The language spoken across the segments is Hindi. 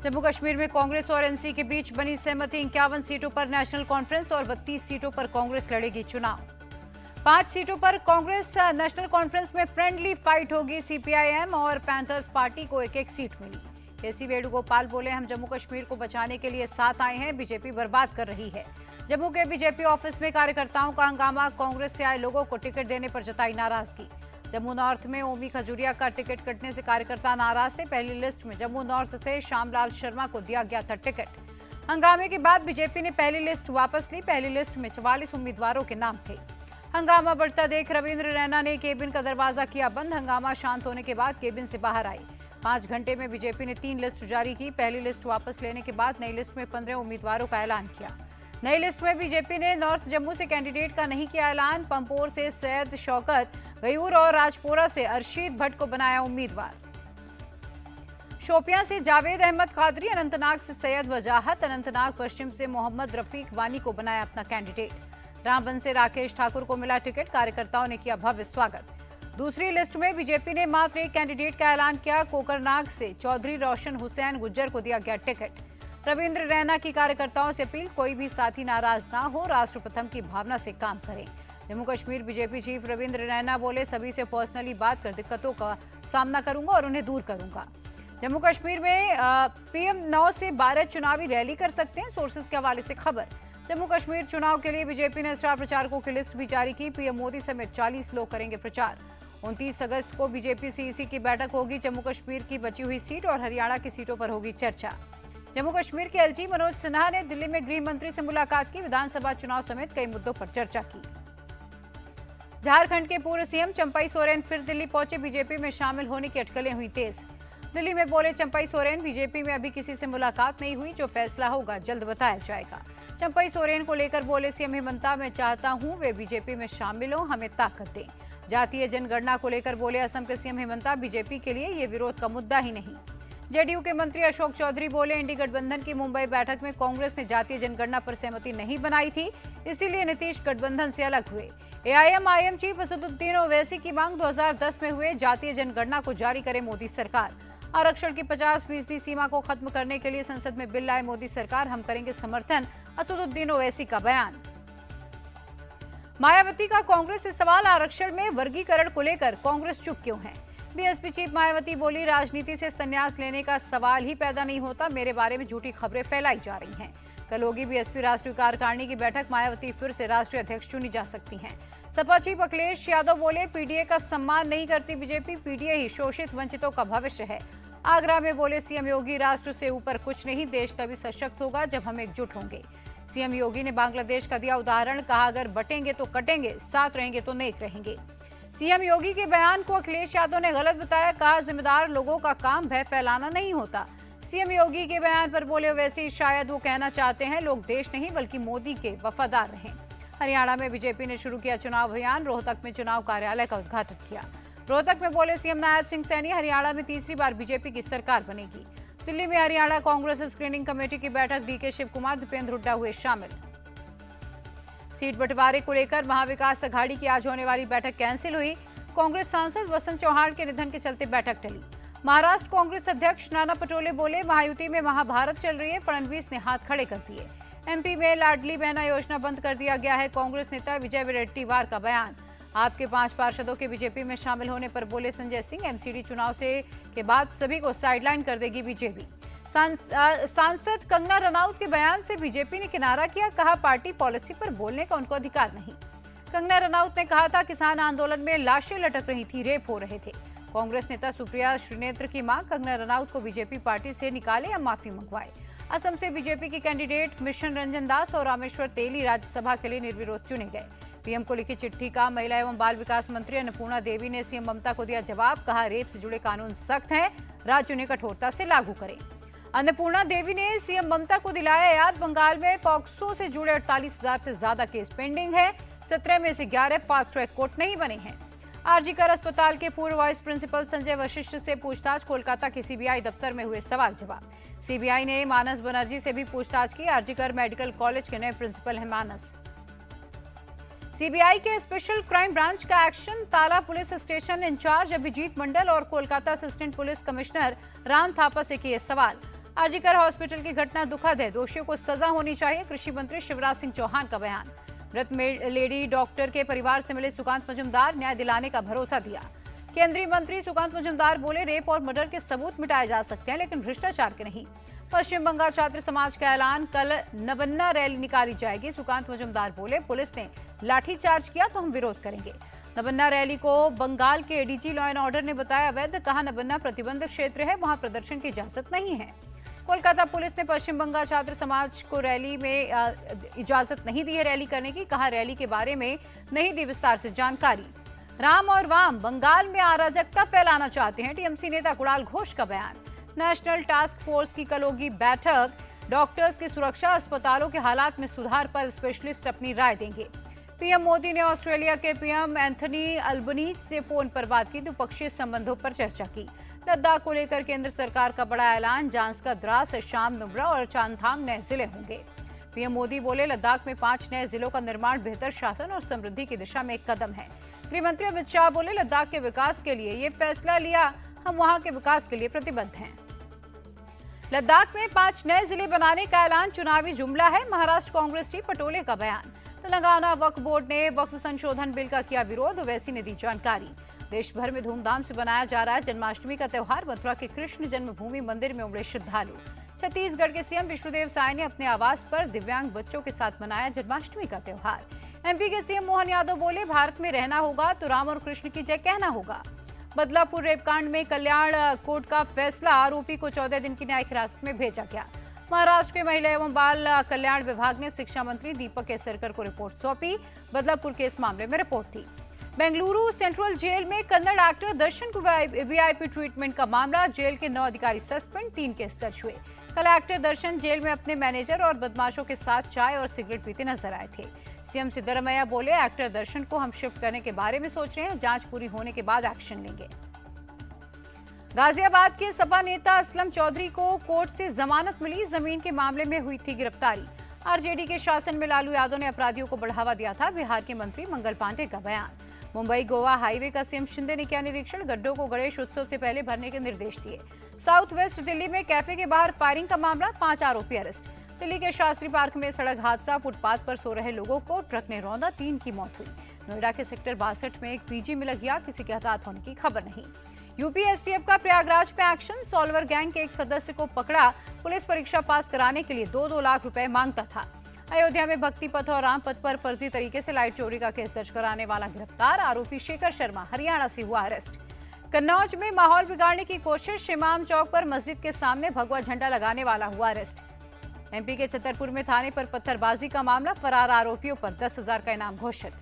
जम्मू कश्मीर में कांग्रेस और एनसी के बीच बनी सहमति। 51 सीटों पर नेशनल कॉन्फ्रेंस और 32 सीटों पर कांग्रेस लड़ेगी चुनाव। 5 सीटों पर कांग्रेस नेशनल कॉन्फ्रेंस में फ्रेंडली फाइट होगी। सीपीआईएम और पैंथर्स पार्टी को एक एक सीट मिली। केसी वेणुगोपाल बोले, हम जम्मू कश्मीर को बचाने के लिए साथ आए हैं, बीजेपी बर्बाद कर रही है। जम्मू के बीजेपी ऑफिस में कार्यकर्ताओं का हंगामा। कांग्रेस से आए लोगों को टिकट देने पर जताई नाराजगी। जम्मू नॉर्थ में ओमी खजूरिया का टिकट कटने से कार्यकर्ता नाराज थे। पहली लिस्ट में जम्मू नॉर्थ से श्यामलाल शर्मा को दिया गया था टिकट। हंगामे के बाद बीजेपी ने पहली लिस्ट वापस ली। पहली लिस्ट में 44 उम्मीदवारों के नाम थे। हंगामा बढ़ता देख रविंद्र रैना ने केबिन का दरवाजा किया बंद। हंगामा शांत होने के बाद केबिन से बाहर आई। 5 घंटे में बीजेपी ने 3 लिस्ट जारी की। पहली लिस्ट वापस लेने के बाद नई लिस्ट में 15 उम्मीदवारों का ऐलान किया। नई लिस्ट में बीजेपी ने नॉर्थ जम्मू से कैंडिडेट का नहीं किया ऐलान। पंपोर से सैयद शौकत, गयूर और राजपोरा से अरशीद भट्ट को बनाया उम्मीदवार। शोपियां से जावेद अहमद कादरी, अनंतनाग से सैयद वजाहत, अनंतनाग पश्चिम से मोहम्मद रफीक वानी को बनाया अपना कैंडिडेट। रामबन से राकेश ठाकुर को मिला टिकट। कार्यकर्ताओं ने किया भव्य स्वागत। दूसरी लिस्ट में बीजेपी ने मात्र एक कैंडिडेट का ऐलान किया। कोकरनाग से चौधरी रोशन हुसैन गुज्जर को दिया गया टिकट। रविंद्र रैना की कार्यकर्ताओं से अपील, कोई भी साथी नाराज ना हो, राष्ट्र प्रथम की भावना से काम करें। जम्मू कश्मीर बीजेपी चीफ रविंद्र रैना बोले, सभी से पर्सनली बात कर दिक्कतों का सामना करूंगा और उन्हें दूर करूंगा। जम्मू कश्मीर में पीएम 9 से 12 चुनावी रैली कर सकते हैं, सोर्सेज के हवाले से खबर। जम्मू कश्मीर चुनाव के लिए बीजेपी ने स्टार प्रचारकों की लिस्ट भी जारी की। पीएम मोदी समेत 40 लोग करेंगे प्रचार। 29 अगस्त को बीजेपी सीईसी की बैठक होगी। जम्मू कश्मीर की बची हुई सीट और हरियाणा की सीटों पर होगी चर्चा। जम्मू कश्मीर के एलजी मनोज सिन्हा ने दिल्ली में गृह मंत्री से मुलाकात की। विधानसभा चुनाव समेत कई मुद्दों पर चर्चा की। झारखंड के पूर्व सीएम चंपई सोरेन फिर दिल्ली पहुंचे। बीजेपी में शामिल होने की अटकलें हुई तेज। दिल्ली में बोले चंपई सोरेन, बीजेपी में अभी किसी से मुलाकात नहीं हुई, जो फैसला होगा जल्द बताया जाएगा। चंपई सोरेन को लेकर बोले सीएम हेमंता, मैं चाहता हूं वे बीजेपी में शामिल हो, हमें ताकत दें। जातीय जनगणना को लेकर बोले असम के सीएम हेमंता, बीजेपी के लिए ये विरोध का मुद्दा ही नहीं। जेडीयू के मंत्री अशोक चौधरी बोले, इंडी गठबंधन की मुंबई बैठक में कांग्रेस ने जातीय जनगणना पर सहमति नहीं बनाई थी, इसीलिए नीतीश गठबंधन से अलग हुए। एआईएमआईएम चीफ असदुद्दीन ओवैसी की मांग, 2010 में हुए जातीय जनगणना को जारी करे मोदी सरकार। आरक्षण की 50% सीमा को खत्म करने के लिए संसद में बिल लाए मोदी सरकार, हम करेंगे समर्थन, असदुद्दीन ओवैसी का बयान। मायावती का कांग्रेस से सवाल, आरक्षण में वर्गीकरण को लेकर कांग्रेस चुप क्यों है। बीएसपी चीफ मायावती बोली, राजनीति से संन्यास लेने का सवाल ही पैदा नहीं होता, मेरे बारे में झूठी खबरें फैलाई जा रही हैं। कल होगी बीएसपी राष्ट्रीय कार्यकारिणी की बैठक, मायावती फिर से राष्ट्रीय अध्यक्ष चुनी जा सकती हैं। सपा चीफ अखिलेश यादव बोले, पीडीए का सम्मान नहीं करती बीजेपी, पीडीए ही शोषित वंचितों का भविष्य है। आगरा में बोले सीएम योगी, राष्ट्र से ऊपर कुछ नहीं, देश तभी सशक्त होगा जब हम एकजुट होंगे। सीएम योगी ने बांग्लादेश का दिया उदाहरण, कहा अगर बटेंगे तो कटेंगे, साथ रहेंगे तो नेक रहेंगे। सीएम योगी के बयान को अखिलेश यादव ने गलत बताया, कहा जिम्मेदार लोगों का काम भय फैलाना नहीं होता। सीएम योगी के बयान पर बोले ओवैसी, शायद वो कहना चाहते हैं लोग देश नहीं बल्कि मोदी के वफादार रहें। हरियाणा में बीजेपी ने शुरू किया चुनाव अभियान, रोहतक में चुनाव कार्यालय का उद्घाटन किया। रोहतक में बोले सीएम नायब सिंह सैनी, हरियाणा में तीसरी बार बीजेपी की सरकार बनेगी। दिल्ली में हरियाणा कांग्रेस स्क्रीनिंग कमेटी की बैठक, डीके शिव कुमार, दीपेंद्र हुड्डा हुए शामिल। सीट बंटवारे को लेकर महाविकास अघाड़ी की आज होने वाली बैठक कैंसिल हुई। कांग्रेस सांसद वसंत चौहान के निधन के चलते बैठक टली। महाराष्ट्र कांग्रेस अध्यक्ष नाना पटोले बोले, महायुति में महाभारत चल रही है, फडणवीस ने हाथ खड़े कर दिए। एमपी में लाडली बहना योजना बंद कर दिया गया है, कांग्रेस नेता विजय वडेट्टीवार का बयान। आपके 5 पार्षदों के बीजेपी में शामिल होने पर बोले संजय सिंह, एमसीडी चुनाव से के बाद सभी को साइडलाइन कर देगी बीजेपी। सांसद कंगना रनौत के बयान से बीजेपी ने किनारा किया, कहा पार्टी पॉलिसी पर बोलने का उनको अधिकार नहीं। कंगना रनौत ने कहा था किसान आंदोलन में लाशें लटक रही थी, रेप हो रहे थे। कांग्रेस नेता सुप्रिया श्रीनेत्र की मांग, कंगना रनौत को बीजेपी पार्टी से निकाले या माफी मंगवाए। असम से बीजेपी के कैंडिडेट मिशन रंजन दास और रामेश्वर तेली राज्यसभा के लिए निर्विरोध चुने गए। पीएम को लिखी चिट्ठी का महिला एवं बाल विकास मंत्री अन्नपूर्णा देवी ने सीएम ममता को दिया जवाब, कहा रेप से जुड़े कानून सख्त हैं, राज्य उन्हें कठोरता से लागू करें। अन्नपूर्णा देवी ने सीएम ममता को दिलाया याद, बंगाल में पॉक्सो से जुड़े 48,000 से ज्यादा केस पेंडिंग है, 17 में से 11 फास्ट ट्रैक कोर्ट नहीं बने हैं। आरजीकर अस्पताल के पूर्व वाइस प्रिंसिपल संजय वशिष्ठ से पूछताछ, कोलकाता के सीबीआई दफ्तर में हुए सवाल जवाब। सीबीआई ने मानस बनर्जी से भी पूछताछ की, आरजीकर मेडिकल कॉलेज के नए प्रिंसिपल हैं मानस। सीबीआई के स्पेशल क्राइम ब्रांच का एक्शन, ताला पुलिस स्टेशन इंचार्ज अभिजीत मंडल और Kolkata assistant police commissioner Ram Thapa से किए सवाल। आरजीकर हॉस्पिटल की घटना दुखद है, दोषियों को सजा होनी चाहिए, कृषि मंत्री शिवराज सिंह चौहान का बयान। मृत लेडी डॉक्टर के परिवार से मिले सुकांत मजुमदार, न्याय दिलाने का भरोसा दिया। केंद्रीय मंत्री सुकांत मजुमदार बोले, रेप और मर्डर के सबूत मिटाए जा सकते हैं लेकिन भ्रष्टाचार के नहीं। पश्चिम बंगाल छात्र समाज का ऐलान, कल नबन्ना रैली निकाली जाएगी। सुकांत मजुमदार बोले, पुलिस ने लाठीचार्ज किया तो हम विरोध करेंगे। नबन्ना रैली को बंगाल के एडीजी लॉ एंड ऑर्डर ने बताया अवैध, कहा नबन्ना प्रतिबंधित क्षेत्र है, वहां प्रदर्शन की इजाजत नहीं है। कोलकाता पुलिस ने पश्चिम बंगाल छात्र समाज को रैली में इजाजत नहीं दी है रैली करने की, कहा रैली के बारे में नहीं दी विस्तार से जानकारी। राम और वाम बंगाल में अराजकता फैलाना चाहते हैं, टीएमसी नेता कुणाल घोष का बयान। नेशनल टास्क फोर्स की कल होगी बैठक, डॉक्टर्स की सुरक्षा, अस्पतालों के हालात में सुधार पर स्पेशलिस्ट अपनी राय देंगे। पीएम मोदी ने ऑस्ट्रेलिया के पीएम एंथनी अल्बनीज से फोन पर बात की, द्विपक्षीय संबंधों पर चर्चा की। लद्दाख को लेकर केंद्र सरकार का बड़ा ऐलान, जांस्का, द्रास, शाम, नुब्रा और चांगथांग नए जिले होंगे। पीएम मोदी बोले, लद्दाख में 5 नए जिलों का निर्माण बेहतर शासन और समृद्धि की दिशा में एक कदम है। गृहमंत्री अमित शाह बोले, लद्दाख के विकास के लिए ये फैसला लिया, हम वहां के विकास के लिए प्रतिबद्ध हैं। लद्दाख में 5 नए जिले बनाने का ऐलान चुनावी जुमला है, महाराष्ट्र कांग्रेस चीफ पटोले का बयान। तेलंगाना वक्फ बोर्ड ने वक्फ संशोधन बिल का किया विरोध, ओवैसी ने दी जानकारी। देश भर में धूमधाम से बनाया जा रहा है जन्माष्टमी का त्योहार, मथुरा के कृष्ण जन्मभूमि मंदिर में उमड़े श्रद्धालु। छत्तीसगढ़ के सीएम विष्णुदेव साय ने अपने आवास पर दिव्यांग बच्चों के साथ मनाया जन्माष्टमी का त्योहार। एमपी के सीएम मोहन यादव बोले, भारत में रहना होगा तो राम और कृष्ण की जय कहना होगा। बदलापुर रेपकांड में कल्याण कोर्ट का फैसला, आरोपी को 14 दिन की न्यायिक हिरासत में भेजा गया। महाराष्ट्र के महिला एवं बाल कल्याण विभाग ने शिक्षा मंत्री दीपक केसरकर को रिपोर्ट सौंपी, बदलापुर के इस मामले में रिपोर्ट थी। बेंगलुरु सेंट्रल जेल में कन्नड़ एक्टर दर्शन को वीआईपी ट्रीटमेंट का मामला, जेल के 9 अधिकारी सस्पेंड, 3 केस दर्ज हुए। कल एक्टर दर्शन जेल में अपने मैनेजर और बदमाशों के साथ चाय और सिगरेट पीते नजर आए थे। सीएम सिद्धरमैया बोले, एक्टर दर्शन को हम शिफ्ट करने के बारे में सोच रहे हैं, जांच पूरी होने के बाद एक्शन लेंगे। गाजियाबाद के सपा नेता असलम चौधरी को कोर्ट से जमानत मिली, जमीन के मामले में हुई थी गिरफ्तारी। आरजेडी के शासन में लालू यादव ने अपराधियों को बढ़ावा दिया था, बिहार के मंत्री मंगल पांडे का बयान। मुंबई गोवा हाईवे का सीएम शिंदे ने किया निरीक्षण, गड्ढों को गणेश उत्सव से पहले भरने के निर्देश दिए। साउथ वेस्ट दिल्ली में कैफे के बाहर फायरिंग का मामला, 5 आरोपी अरेस्ट। दिल्ली के शास्त्री पार्क में सड़क हादसा, फुटपाथ पर सो रहे लोगों को ट्रक ने रौंदा, 3 की मौत हुई। नोएडा के सेक्टर 62 में एक पीजी में लग गया, किसी के हताहत होने की खबर नहीं। यूपी एसटीएफ का प्रयागराज में एक्शन, सॉल्वर गैंग के एक सदस्य को पकड़ा, पुलिस परीक्षा पास कराने के लिए 2-2 लाख रुपए मांगता था। अयोध्या में भक्ति पथ और राम पथ पर फर्जी तरीके से लाइट चोरी का केस दर्ज कराने वाला गिरफ्तार, आरोपी शेखर शर्मा हरियाणा से हुआ अरेस्ट। कन्नौज में माहौल बिगाड़ने की कोशिश, इमाम चौक पर मस्जिद के सामने भगवा झंडा लगाने वाला हुआ अरेस्ट। एमपी के छतरपुर में थाने पर पत्थरबाजी का मामला, फरार आरोपियों पर 10,000 का इनाम घोषित।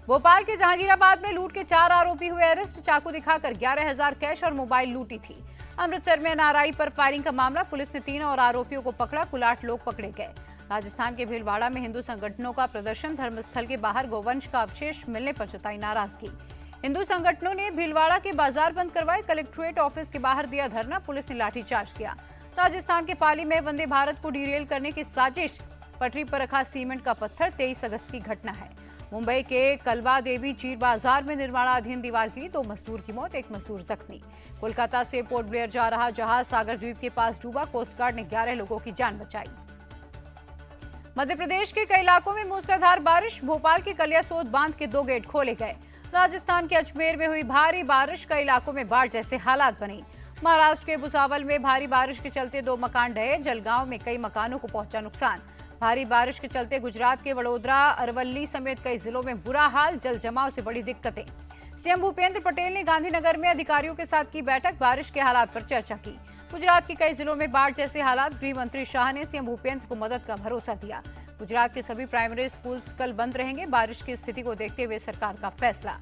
भोपाल के जहांगीराबाद में लूट के 4 आरोपी हुए अरेस्ट, चाकू दिखाकर 11,000 कैश और मोबाइल लूटी थी। अमृतसर में एनआरआई पर फायरिंग का मामला, पुलिस ने 3 और आरोपियों को पकड़ा, कुल 8 लोग पकड़े गए। राजस्थान के भीलवाड़ा में हिंदू संगठनों का प्रदर्शन, धर्मस्थल के बाहर गोवंश का अवशेष मिलने पर जताई नाराजगी। हिंदू संगठनों ने भीलवाड़ा के बाजार बंद करवाए, कलेक्ट्रेट ऑफिस के बाहर दिया धरना, पुलिस ने लाठीचार्ज किया। राजस्थान के पाली में वंदे भारत को डीरेल करने की साजिश, पटरी पर रखा सीमेंट का पत्थर, 23 अगस्त की घटना है। मुंबई के कलवा देवी चीर बाजार में निर्माणाधीन दीवार गिरी, 2 मजदूर की मौत, 1 मजदूर जख्मी। कोलकाता से पोर्ट ब्लेयर जा रहा जहाज सागर द्वीप के पास डूबा, कोस्ट गार्ड ने 11 लोगों की जान बचाई। मध्य प्रदेश के कई इलाकों में मूसलाधार बारिश, भोपाल के कलियासोत बांध के 2 गेट खोले गए। राजस्थान के अजमेर में हुई भारी बारिश, कई इलाकों में बाढ़ जैसे हालात बने। महाराष्ट्र के भुसावल में भारी बारिश के चलते 2 मकान ढहे, जलगांव में कई मकानों को पहुंचा नुकसान। भारी बारिश के चलते गुजरात के वडोदरा, अरवल्ली समेत कई जिलों में बुरा हाल, जल जमाव से बड़ी दिक्कतें। सीएम भूपेंद्र पटेल ने गांधीनगर में अधिकारियों के साथ की बैठक, बारिश के हालात पर चर्चा की। गुजरात के कई जिलों में बाढ़ जैसे हालात, गृह मंत्री शाह ने सीएम भूपेंद्र को मदद का भरोसा दिया। गुजरात के सभी प्राइमरी स्कूल्स कल बंद रहेंगे, बारिश की स्थिति को देखते हुए सरकार का फैसला।